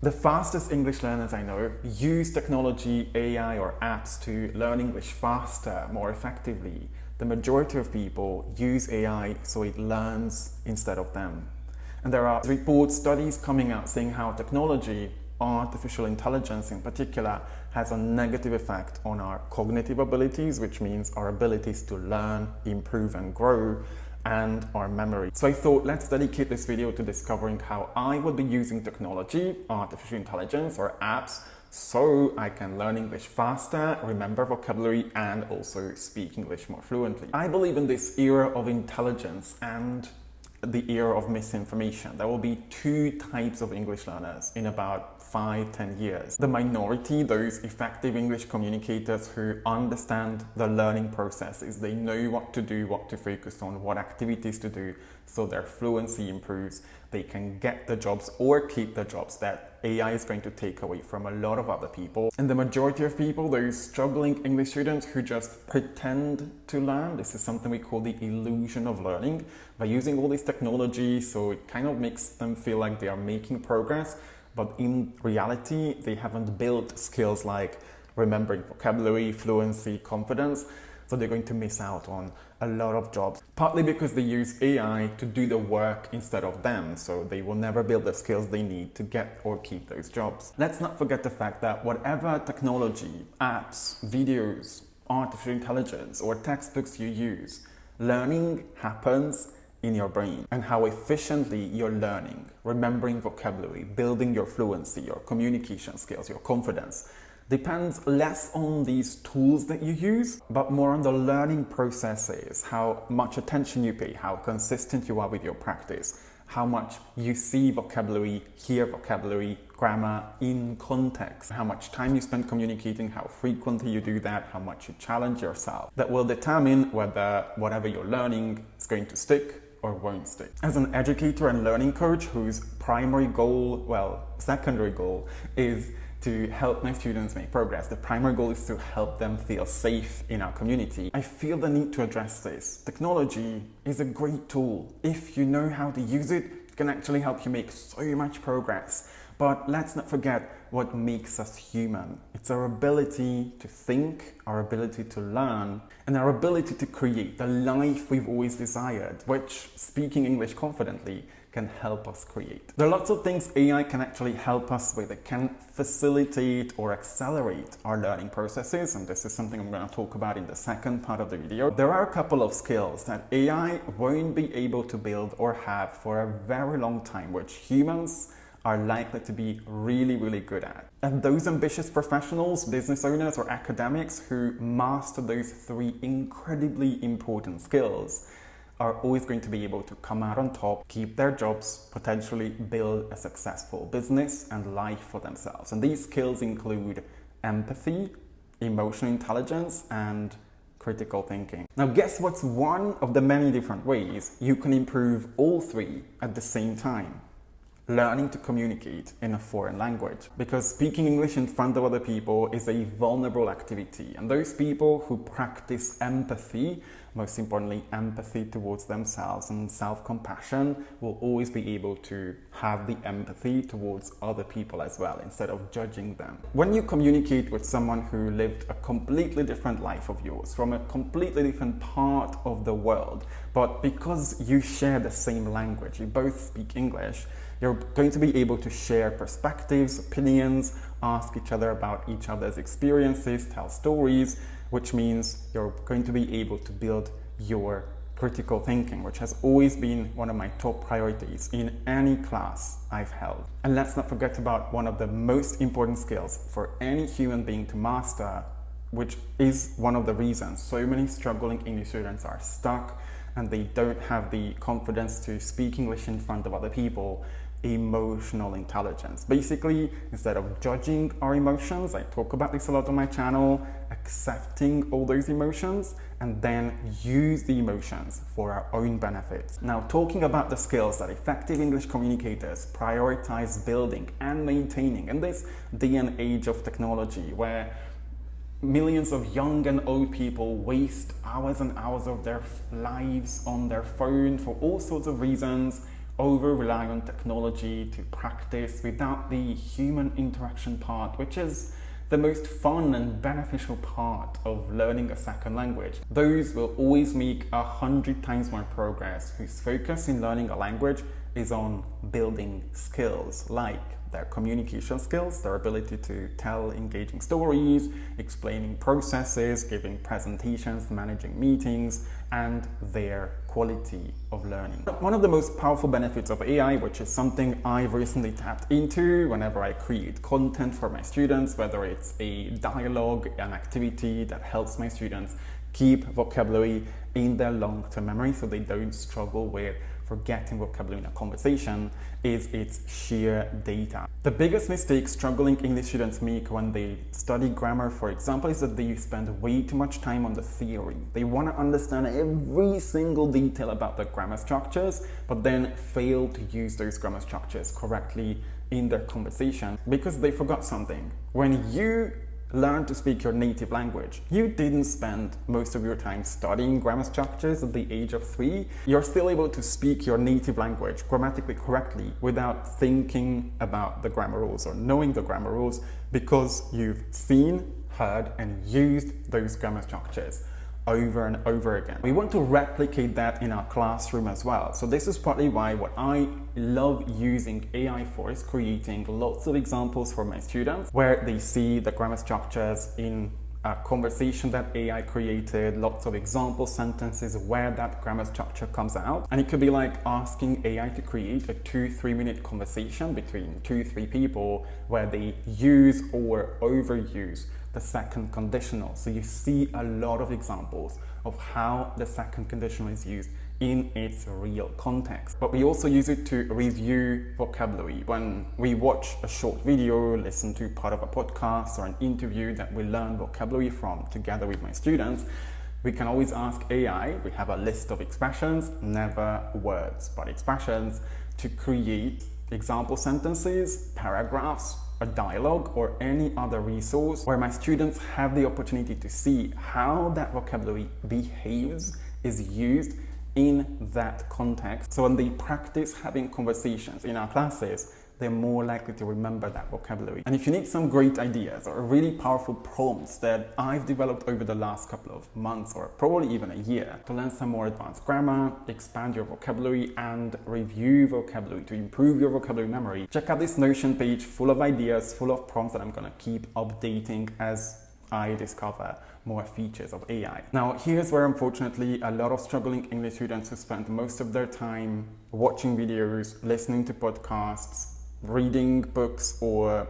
The fastest English learners I know use technology, AI or apps to learn English faster, more effectively. The majority of people use AI so it learns instead of them. And there are reports, studies coming out saying how technology, artificial intelligence in particular, has a negative effect on our cognitive abilities, which means our abilities to learn, improve and grow, and our memory. So I thought, let's dedicate this video to discovering how I would be using technology, artificial intelligence or apps so I can learn English faster, remember vocabulary and also speak English more fluently. I believe in this era of intelligence and the era of misinformation. There will be two types of English learners in about 5-10 years. The minority, those effective English communicators who understand the learning processes. They know what to do, what to focus on, what activities to do, so their fluency improves. They can get the jobs or keep the jobs that AI is going to take away from a lot of other people. And the majority of people, those struggling English students who just pretend to learn, this is something we call the illusion of learning, by using all this technology, so it kind of makes them feel like they are making progress, but in reality, they haven't built skills like remembering vocabulary, fluency, confidence, so they're going to miss out on a lot of jobs, partly because they use AI to do the work instead of them, so they will never build the skills they need to get or keep those jobs. Let's not forget the fact that whatever technology, apps, videos, artificial intelligence, or textbooks you use, learning happens in your brain, and how efficiently you're learning, remembering vocabulary, building your fluency, your communication skills, your confidence, depends less on these tools that you use, but more on the learning processes, how much attention you pay, how consistent you are with your practice, how much you see vocabulary, hear vocabulary, grammar in context, how much time you spend communicating, how frequently you do that, how much you challenge yourself. That will determine whether whatever you're learning is going to stick or won't stick. As an educator and learning coach whose primary goal, well, secondary goal, is to help my students make progress. The primary goal is to help them feel safe in our community. I feel the need to address this. Technology is a great tool. If you know how to use it, it can actually help you make so much progress. But let's not forget what makes us human. It's our ability to think, our ability to learn, and our ability to create the life we've always desired, which, speaking English confidently, can help us create. There are lots of things AI can actually help us with. It can facilitate or accelerate our learning processes, and this is something I'm going to talk about in the second part of the video. There are a couple of skills that AI won't be able to build or have for a very long time, which humans are likely to be really, really good at. And those ambitious professionals, business owners or academics who master those three incredibly important skills are always going to be able to come out on top, keep their jobs, potentially build a successful business and life for themselves. And these skills include empathy, emotional intelligence, and critical thinking. Now, guess what's one of the many different ways you can improve all three at the same time? Learning to communicate in a foreign language. Because speaking English in front of other people is a vulnerable activity, and those people who practice empathy, most importantly empathy towards themselves and self-compassion, will always be able to have the empathy towards other people as well, instead of judging them. When you communicate with someone who lived a completely different life of yours, from a completely different part of the world, but because you share the same language, you both speak English, you're going to be able to share perspectives, opinions, ask each other about each other's experiences, tell stories, which means you're going to be able to build your critical thinking, which has always been one of my top priorities in any class I've held. And let's not forget about one of the most important skills for any human being to master, which is one of the reasons so many struggling English students are stuck and they don't have the confidence to speak English in front of other people. Emotional intelligence. Basically, instead of judging our emotions, I talk about this a lot on my channel, accepting all those emotions and then use the emotions for our own benefits. Now, talking about the skills that effective English communicators prioritize building and maintaining in this day and age of technology, where millions of young and old people waste hours and hours of their lives on their phone for all sorts of reasons. over-rely on technology to practice without the human interaction part, which is the most fun and beneficial part of learning a second language. Those will always make 100 times more progress whose focus in learning a language is on building skills like their communication skills, their ability to tell engaging stories, explaining processes, giving presentations, managing meetings, and their quality of learning. One of the most powerful benefits of AI, which is something I've recently tapped into whenever I create content for my students, whether it's a dialogue, an activity that helps my students keep vocabulary in their long-term memory so they don't struggle with forgetting vocabulary in a conversation, is its sheer data. The biggest mistake struggling English students make when they study grammar, for example, is that they spend way too much time on the theory. They want to understand every single detail about the grammar structures, but then fail to use those grammar structures correctly in their conversation because they forgot something. When you learn to speak your native language, you didn't spend most of your time studying grammar structures at the age of 3. You're still able to speak your native language grammatically correctly without thinking about the grammar rules or knowing the grammar rules because you've seen, heard, and used those grammar structures over and over again. We want to replicate that in our classroom as well. So this is partly why what I love using AI for is creating lots of examples for my students where they see the grammar structures in a conversation that AI created, lots of example sentences where that grammar structure comes out. And it could be like asking AI to create a 2-3 minute conversation between 2-3 people where they use or overuse the second conditional. So you see a lot of examples of how the second conditional is used in its real context. But we also use it to review vocabulary. When we watch a short video, listen to part of a podcast or an interview that we learn vocabulary from together with my students, we can always ask AI, we have a list of expressions, never words, but expressions, to create example sentences, paragraphs, a dialogue, or any other resource where my students have the opportunity to see how that vocabulary behaves, is used in that context. So when they practice having conversations in our classes, they're more likely to remember that vocabulary. And if you need some great ideas or really powerful prompts that I've developed over the last couple of months or probably even a year to learn some more advanced grammar, expand your vocabulary, and review vocabulary to improve your vocabulary memory, check out this Notion page full of ideas, full of prompts that I'm gonna keep updating as I discover more features of AI. Now, here's where unfortunately a lot of struggling English students who spend most of their time watching videos, listening to podcasts, reading books, or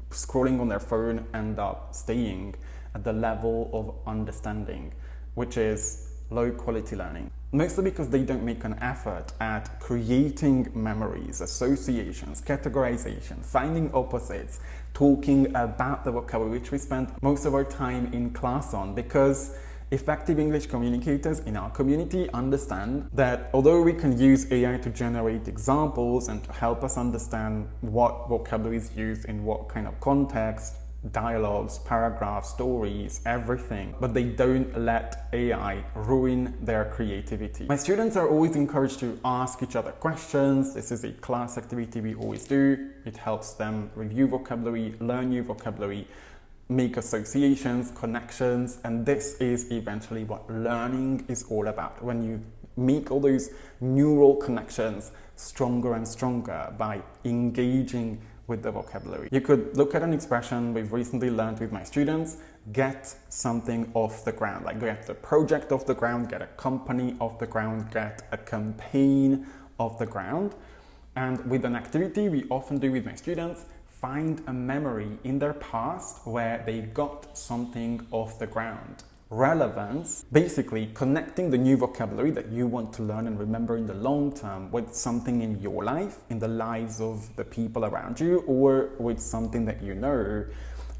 scrolling on their phone end up staying at the level of understanding, which is low quality learning. Mostly because they don't make an effort at creating memories, associations, categorization, finding opposites, talking about the vocabulary, which we spend most of our time in class on, because effective English communicators in our community understand that although we can use AI to generate examples and to help us understand what vocabulary is used in what kind of context, dialogues, paragraphs, stories, everything, but they don't let AI ruin their creativity. My students are always encouraged to ask each other questions. This is a class activity we always do. It helps them review vocabulary, learn new vocabulary, make associations, connections, and this is eventually what learning is all about. When you make all those neural connections stronger and stronger by engaging with the vocabulary. You could look at an expression we've recently learned with my students, get something off the ground, like get a project off the ground, get a company off the ground, get a campaign off the ground. And with an activity we often do with my students, find a memory in their past where they got something off the ground. Relevance, basically connecting the new vocabulary that you want to learn and remember in the long term with something in your life, in the lives of the people around you, or with something that you know.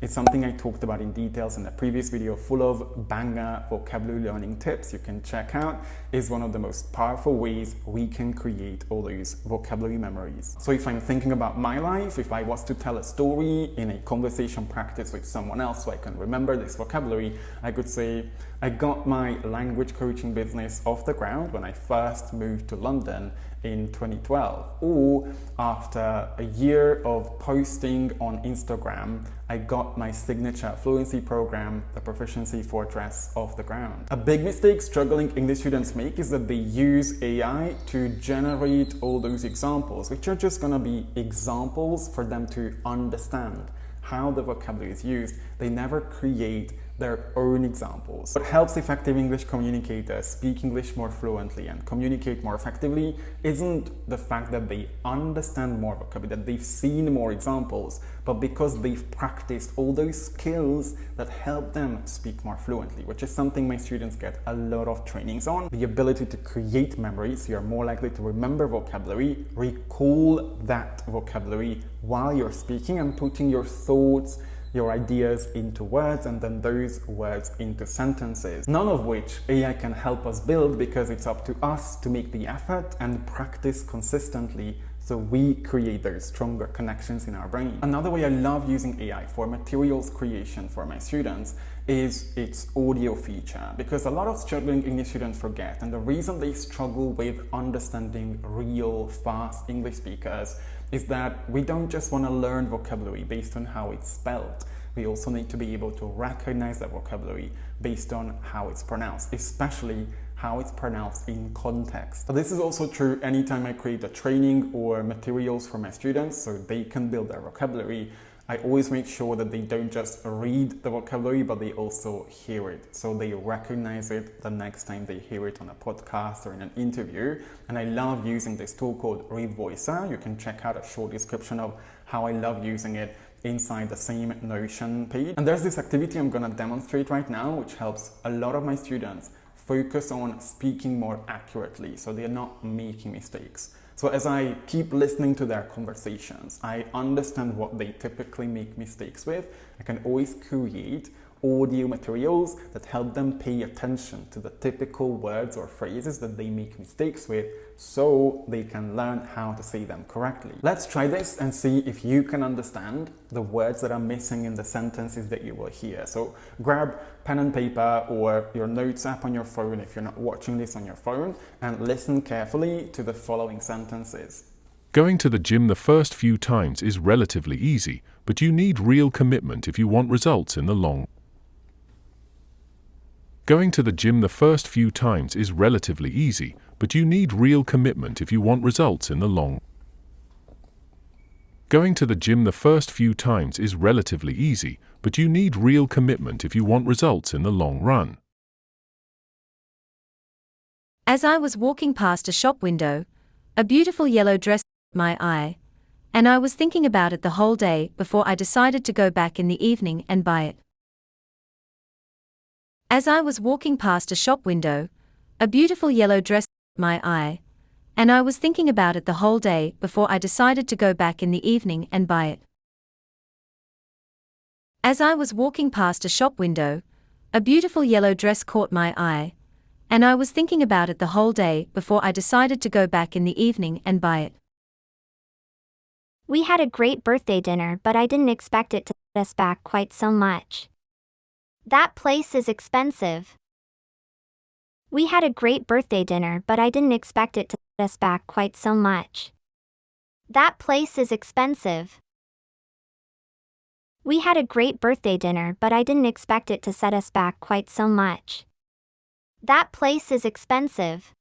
It's something I talked about in details in a previous video full of banger vocabulary learning tips you can check out. Is one of the most powerful ways we can create all those vocabulary memories. So if I'm thinking about my life, if I was to tell a story in a conversation practice with someone else so I can remember this vocabulary, I could say, I got my language coaching business off the ground when I first moved to London, in 2012. Or after a year of posting on Instagram, I got my signature fluency program, the Proficiency Fortress, off the ground. A big mistake struggling English students make is that they use AI to generate all those examples, which are just gonna be examples for them to understand how the vocabulary is used. They never create their own examples. What helps effective English communicators speak English more fluently and communicate more effectively isn't the fact that they understand more vocabulary, that they've seen more examples, but because they've practiced all those skills that help them speak more fluently, which is something my students get a lot of trainings on. The ability to create memories, so you're more likely to remember vocabulary, recall that vocabulary while you're speaking and putting your thoughts, your ideas into words, and then those words into sentences. None of which AI can help us build, because it's up to us to make the effort and practice consistently so we create those stronger connections in our brain. Another way I love using AI for materials creation for my students is its audio feature, because a lot of struggling English students forget, and the reason they struggle with understanding real fast English speakers is that we don't just want to learn vocabulary based on how it's spelled. We also need to be able to recognize that vocabulary based on how it's pronounced, especially how it's pronounced in context. So this is also true anytime I create a training or materials for my students so they can build their vocabulary. I always make sure that they don't just read the vocabulary, but they also hear it. So they recognize it the next time they hear it on a podcast or in an interview. And I love using this tool called Revoicer. You can check out a short description of how I love using it inside the same Notion page. And there's this activity I'm gonna demonstrate right now, which helps a lot of my students focus on speaking more accurately so they're not making mistakes. So as I keep listening to their conversations, I understand what they typically make mistakes with. I can always create audio materials that help them pay attention to the typical words or phrases that they make mistakes with so they can learn how to say them correctly. Let's try this and see if you can understand the words that are missing in the sentences that you will hear. So grab pen and paper or your notes app on your phone if you're not watching this on your phone, and listen carefully to the following sentences. Going to the gym the first few times is relatively easy, but you need real commitment if you want results in the long. Going to the gym the first few times is relatively easy, but you need real commitment if you want results in the long. Going to the gym the first few times is relatively easy, but you need real commitment if you want results in the long run. As I was walking past a shop window, a beautiful yellow dress caught my eye, and I was thinking about it the whole day before I decided to go back in the evening and buy it. As I was walking past a shop window, a beautiful yellow dress caught my eye, and I was thinking about it the whole day before I decided to go back in the evening and buy it. As I was walking past a shop window, a beautiful yellow dress caught my eye, and I was thinking about it the whole day before I decided to go back in the evening and buy it. We had a great birthday dinner, but I didn't expect it to set us back quite so much. That place is expensive. We had a great birthday dinner, but I didn't expect it to set us back quite so much. That place is expensive. We had a great birthday dinner, but I didn't expect it to set us back quite so much. That place is expensive.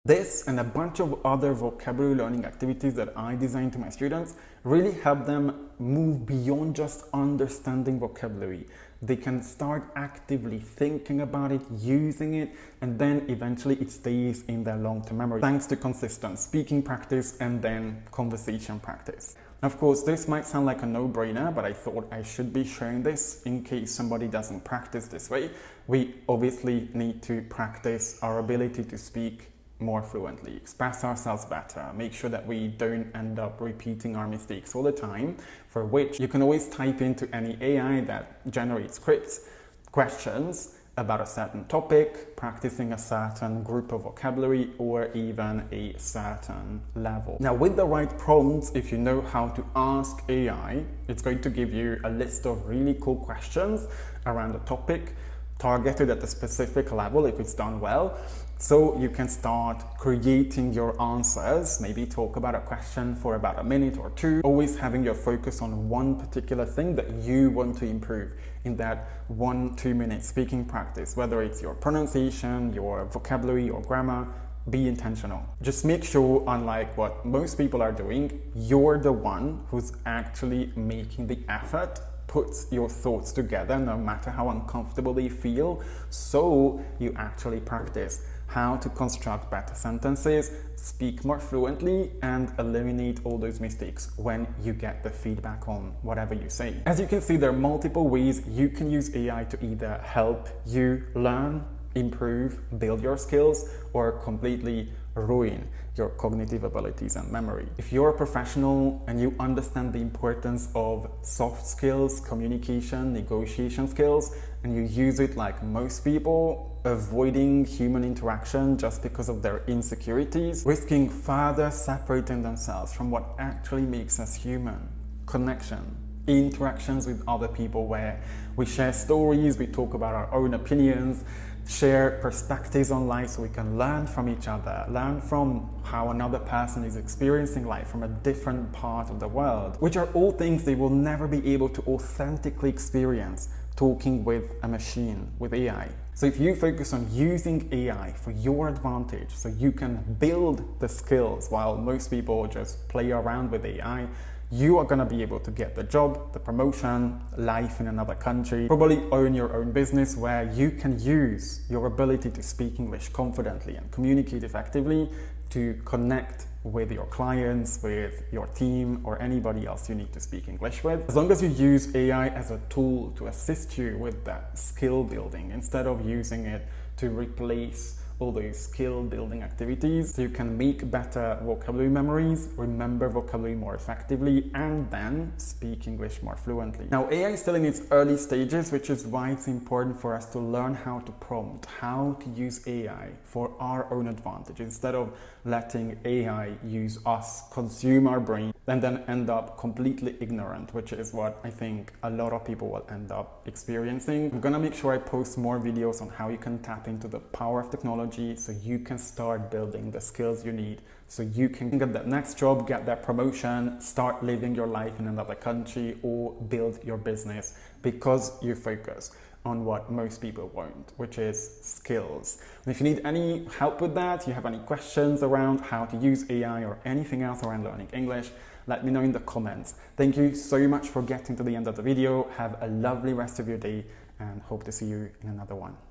This and a bunch of other vocabulary learning activities that I design to my students really help them move beyond just understanding vocabulary. They can start actively thinking about it, using it, and then eventually it stays in their long-term memory thanks to consistent speaking practice and then conversation practice. Of course, this might sound like a no-brainer, but I thought I should be sharing this in case somebody doesn't practice this way. We obviously need to practice our ability to speak more fluently, express ourselves better, make sure that we don't end up repeating our mistakes all the time, for which you can always type into any AI that generates scripts questions about a certain topic, practicing a certain group of vocabulary, or even a certain level. Now, with the right prompts, if you know how to ask AI, it's going to give you a list of really cool questions around the topic targeted at a specific level if it's done well. So you can start creating your answers, maybe talk about a question for about a minute or two, always having your focus on one particular thing that you want to improve in that 1-2 minute speaking practice, whether it's your pronunciation, your vocabulary, your grammar. Be intentional. Just make sure, unlike what most people are doing, you're the one who's actually making the effort, puts your thoughts together no matter how uncomfortable they feel, so you actually practice how to construct better sentences, speak more fluently, and eliminate all those mistakes when you get the feedback on whatever you say. As you can see, there are multiple ways you can use AI to either help you learn, improve, build your skills, or completely ruin your cognitive abilities and memory. If you're a professional and you understand the importance of soft skills, communication, negotiation skills, and you use it like most people, avoiding human interaction just because of their insecurities, risking further separating themselves from what actually makes us human: connection, interactions with other people where we share stories, we talk about our own opinions, share perspectives on life so we can learn from each other, learn from how another person is experiencing life from a different part of the world, which are all things they will never be able to authentically experience talking with a machine, with AI. So if you focus on using AI for your advantage so you can build the skills while most people just play around with AI, you are going to be able to get the job, the promotion, life in another country, probably own your own business where you can use your ability to speak English confidently and communicate effectively to connect with your clients, with your team, or anybody else you need to speak English with. As long as you use AI as a tool to assist you with that skill building instead of using it to replace all those skill building activities, so you can make better vocabulary memories, remember vocabulary more effectively, and then speak English more fluently. Now, AI is still in its early stages, which is why it's important for us to learn how to prompt, how to use AI for our own advantage, instead of letting AI use us, consume our brain, and then end up completely ignorant, which is what I think a lot of people will end up experiencing. I'm gonna make sure I post more videos on how you can tap into the power of technology so you can start building the skills you need so you can get that next job, get that promotion, start living your life in another country, or build your business because you focus on what most people won't, which is skills. And if you need any help with that, you have any questions around how to use AI or anything else around learning English, let me know in the comments. Thank you so much for getting to the end of the video. Have a lovely rest of your day and hope to see you in another one.